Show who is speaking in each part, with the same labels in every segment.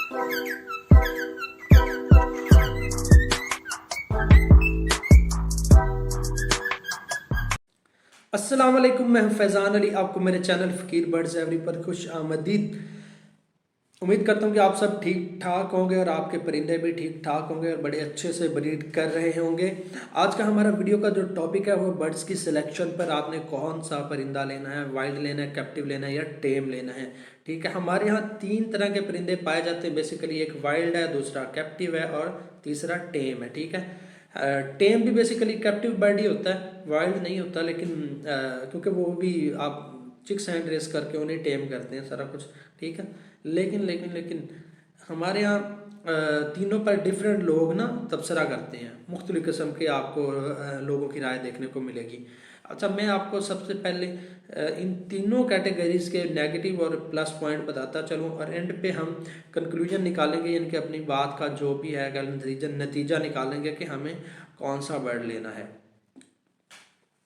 Speaker 1: अस्सलाम वालेकुम, मैं हूं फैज़ान अली। आपको मेरे चैनल फ़कीर बर्ड्स एवरी पर खुश आमदीद। उम्मीद करता हूं कि आप सब ठीक ठाक होंगे और आपके परिंदे भी ठीक ठाक होंगे और बड़े अच्छे से ब्रीड कर रहे होंगे। आज का हमारा वीडियो का जो टॉपिक है वो बर्ड्स की सिलेक्शन पर आपने कौन सा परिंदा लेना है, वाइल्ड लेना है, कैप्टिव लेना है या टेम लेना है। ठीक है, हमारे यहाँ 3 तरह के परिंदे पाए जाते हैं बेसिकली। एक वाइल्ड है, दूसरा कैप्टिव है और तीसरा टेम है। ठीक है, टेम भी बेसिकली कैप्टिव बर्ड ही होता है, वाइल्ड नहीं होता। लेकिन क्योंकि वो भी आप चिक्स हैंड रेस करके उन्हें टेम करते हैं सारा कुछ। ठीक है, लेकिन हमारे यहाँ तीनों पर डिफरेंट लोग ना तबसरा करते हैं, मुख्तलिफ किस्म के आपको लोगों की राय देखने को मिलेगी। अच्छा, मैं आपको सबसे पहले इन तीनों कैटेगरीज के नेगेटिव और प्लस पॉइंट बताता चलूँ और एंड पे हम कंक्लूजन निकालेंगे, यानी कि अपनी बात का जो भी है नतीजा निकालेंगे कि हमें कौन सा बर्ड लेना है।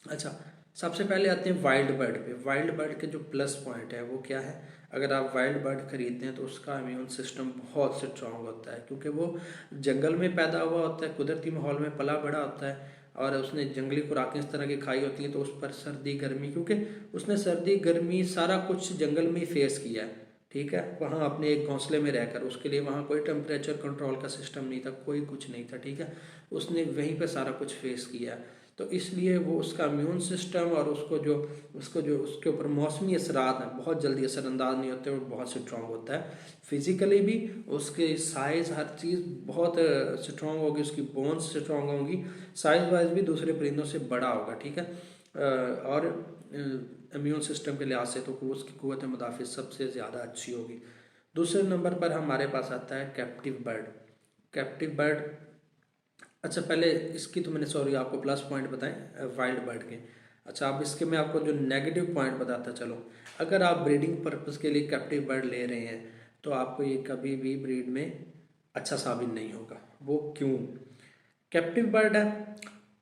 Speaker 1: अच्छा, सबसे पहले आते हैं वाइल्ड बर्ड पे। वाइल्ड बर्ड के जो प्लस पॉइंट है वो क्या है? अगर आप वाइल्ड बर्ड खरीदते हैं तो उसका इम्यून सिस्टम बहुत स्ट्रॉन्ग होता है, क्योंकि वो जंगल में पैदा हुआ होता है, कुदरती माहौल में पला बड़ा होता है और उसने जंगली खुराकें इस तरह की खाई होती हैं, तो उस पर सर्दी गर्मी, क्योंकि उसने सर्दी गर्मी सारा कुछ जंगल में ही फेस किया है। ठीक है, वहाँ अपने एक घोंसले में रहकर, उसके लिए वहाँ कोई टेम्परेचर कंट्रोल का सिस्टम नहीं था, कोई कुछ नहीं था। ठीक है, उसने वहीं पे सारा कुछ फेस किया, तो इसलिए वो उसका इम्यून सिस्टम और उसके ऊपर मौसमी असरात हैं बहुत जल्दी असरअंदाज नहीं होते, वो बहुत स्ट्रॉन्ग होता है। फिजिकली भी उसके साइज़ हर चीज़ बहुत स्ट्रॉन्ग होगी, उसकी बोन्स स्ट्रॉन्ग होंगी, साइज़ वाइज भी दूसरे परिंदों से बड़ा होगा। ठीक है, और इम्यून सिस्टम के लिहाज से तो उसकी क़ुव्वत मुदाफ़िज़ सबसे ज़्यादा अच्छी होगी। दूसरे नंबर पर हमारे पास आता है कैप्टिव बर्ड। कैप्टिव बर्ड, अच्छा पहले इसकी तो मैंने सॉरी आपको प्लस पॉइंट बताएं वाइल्ड बर्ड के। अच्छा, अब इसके मैं आपको जो नेगेटिव पॉइंट बताता चलो। अगर आप ब्रीडिंग पर्पज़ के लिए कैप्टिव बर्ड ले रहे हैं तो आपको ये कभी भी ब्रीड में अच्छा साबित नहीं होगा। वो क्यों? कैप्टिव बर्ड है,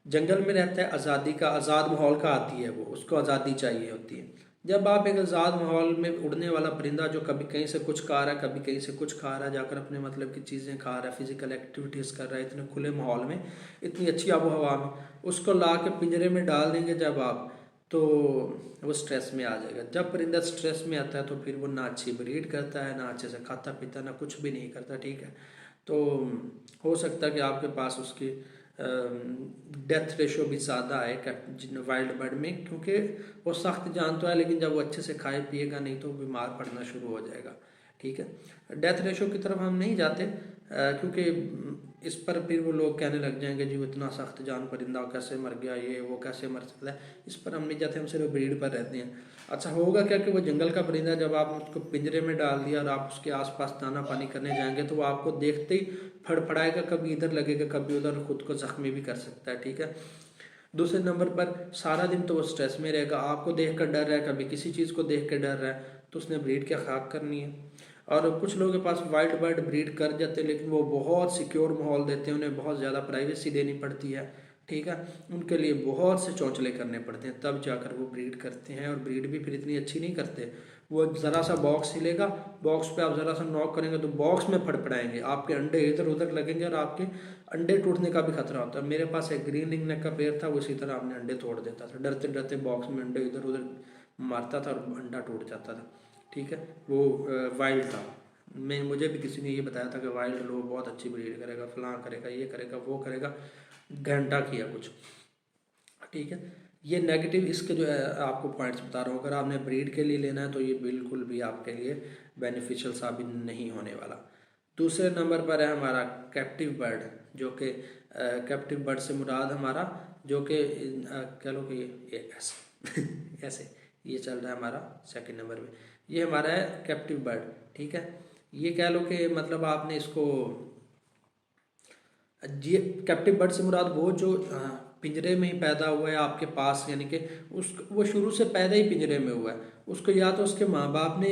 Speaker 1: जंगल में रहता है, आज़ादी का आज़ाद माहौल का आती है, वो उसको आज़ादी चाहिए होती है। जब आप एक आज़ाद माहौल में उड़ने वाला परिंदा जो कभी कहीं से कुछ खा रहा है, कभी कहीं से कुछ खा रहा है, जाकर अपने मतलब की चीज़ें खा रहा है, फिजिकल एक्टिविटीज़ कर रहा है, इतने खुले माहौल में, इतनी अच्छी आबो हवा में, उसको ला के पिंजरे में डाल देंगे जब आप, तो वो स्ट्रेस में आ जाएगा। जब परिंदा स्ट्रेस में आता है तो फिर वो ना अच्छी ब्रीड करता है, ना अच्छे से खाता पीता, ना कुछ भी नहीं करता। ठीक है, तो हो सकता है कि आपके पास उसकी डेथ रेशो भी ज़्यादा है वाइल्ड बर्ड में, क्योंकि वो सख्त जान तो है, लेकिन जब वो अच्छे से खाए पिएगा नहीं तो बीमार पड़ना शुरू हो जाएगा। ठीक है, डेथ रेशो की तरफ हम नहीं जाते, क्योंकि इस पर फिर वो लोग कहने लग जाएंगे जी वो इतना सख्त जान परिंदा कैसे मर गया, ये वो कैसे मर सकता है। इस पर हम नहीं जाते, हम सिर्फ ब्रीड पर रहते हैं। अच्छा, होगा क्या कि वो जंगल का परिंदा जब आप उसको पिंजरे में डाल दिया और आप उसके आसपास दाना पानी करने जाएंगे तो वो आपको देखते ही फड़फड़ाएगा, कभी इधर लगेगा कभी उधर, खुद को जख्मी भी कर सकता है। ठीक है, दूसरे नंबर पर सारा दिन तो वो स्ट्रेस में रहेगा, आपको देख कर डर रहा है, कभी किसी चीज़ को देख कर डर रहा है, तो उसने ब्रीड क्या खाक करनी है। और कुछ लोगों के पास वाइल्ड बर्ड ब्रीड कर जाते हैं, लेकिन वो बहुत सिक्योर माहौल देते हैं, उन्हें बहुत ज़्यादा प्राइवेसी देनी पड़ती है। ठीक है, उनके लिए बहुत से चौंचले करने पड़ते हैं, तब जाकर वो ब्रीड करते हैं, और ब्रीड भी फिर इतनी अच्छी नहीं करते। वो ज़रा सा बॉक्स हिलेगा, बॉक्स पे आप ज़रा सा नॉक करेंगे तो बॉक्स में फड़फड़ाएंगे, आपके अंडे इधर उधर लगेंगे और आपके अंडे टूटने का भी खतरा होता है। मेरे पास एक ग्रीन रिंग नेक का पेड़ था, वो इसी तरह अपने अंडे तोड़ देता था, डरते डरते बॉक्स में अंडे इधर उधर मारता था और अंडा टूट जाता था। ठीक है, वो वाइल्ड था। मुझे भी किसी ने ये बताया था कि वाइल्ड लो बहुत अच्छी ब्रीड करेगा, फलां करेगा, ये करेगा, वो करेगा, घंटा किया कुछ। ठीक है, ये नेगेटिव इसके जो है आपको पॉइंट्स बता रहा हूँ। अगर आपने ब्रीड के लिए लेना है तो ये बिल्कुल भी आपके लिए बेनिफिशियल साबित नहीं होने वाला। दूसरे नंबर पर है हमारा कैप्टिव बर्ड, जो कि कैप्टिव बर्ड से मुराद हमारा जो कि कह लो कि ये ऐसे ऐसे ये चल रहा है हमारा सेकंड नंबर में, ये हमारा है कैप्टिव बर्ड। ठीक है, ये कह लो कि मतलब आपने इसको, ये कैप्टिव बर्ड से मुराद वो जो पिंजरे में ही पैदा हुआ है आपके पास, यानी कि वो शुरू से पैदा ही पिंजरे में हुआ है, उसको या तो उसके माँ बाप ने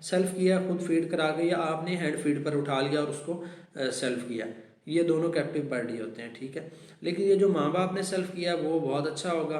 Speaker 1: सेल्फ किया, खुद फीड करा के, या आपने हैंड फीड पर उठा लिया और उसको सेल्फ किया। ये दोनों कैप्टिव बर्ड ही होते हैं। ठीक है, लेकिन ये जो माँ बाप ने सेल्फ किया वो बहुत अच्छा होगा,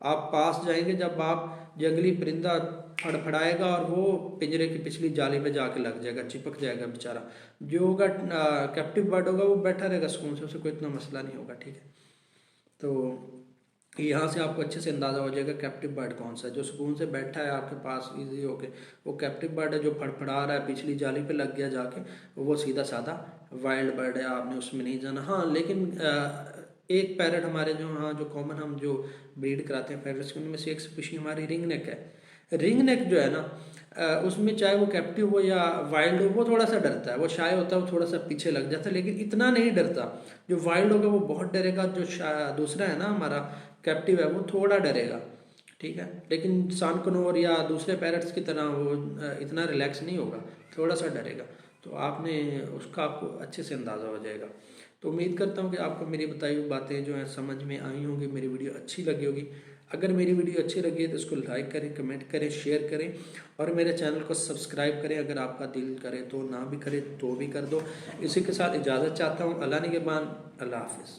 Speaker 1: आप पास जाएंगे जब आप जंगली परिंदा फड़फड़ाएगा और वो पिंजरे की पिछली जाली में जाके लग जाएगा, चिपक जाएगा बेचारा। जो होगा कैप्टिव बर्ड होगा वो बैठा रहेगा सुकून से, उसे कोई इतना मसला नहीं होगा, ठीक है। तो यहाँ से आपको अच्छे से अंदाज़ा हो जाएगा कैप्टिव बर्ड कौन सा है। जो सुकून से बैठा है आपके पास इजी होके, वो कैप्टिव बर्ड है। जो फड़फड़ा रहा है पिछली जाली पे लग गया जाके, वो सीधा साधा वाइल्ड बर्ड है, आपने उसमें नहीं जाना। हाँ लेकिन एक पैरट हमारे जो हाँ जो कॉमन हम जो ब्रीड कराते हैं पैरट्स की, उनमें से एक स्पीशी हमारी रिंग नेक है। रिंग नेक जो है ना उसमें चाहे वो कैप्टिव हो या वाइल्ड हो, वो थोड़ा सा डरता है, वो शाय होता है, वो थोड़ा सा पीछे लग जाता है, लेकिन इतना नहीं डरता। जो वाइल्ड होगा वो बहुत डरेगा, जो दूसरा है ना हमारा कैप्टिव है वो थोड़ा डरेगा, ठीक है। लेकिन सानकनोर या दूसरे पैरट्स की तरह वो इतना रिलैक्स नहीं होगा, थोड़ा सा डरेगा। तो आपने उसका आपको अच्छे से अंदाज़ा हो जाएगा। तो उम्मीद करता हूँ कि आपको मेरी बताई हुई बातें जो हैं समझ में आई होंगी, मेरी वीडियो अच्छी लगी होगी। अगर मेरी वीडियो अच्छी लगी है तो इसको लाइक करें, कमेंट करें, शेयर करें और मेरे चैनल को सब्सक्राइब करें। अगर आपका दिल करे तो, ना भी करे तो भी कर दो। इसी के साथ इजाज़त चाहता हूँ। अल्लाह निगहबान, अल्लाह हाफिज़।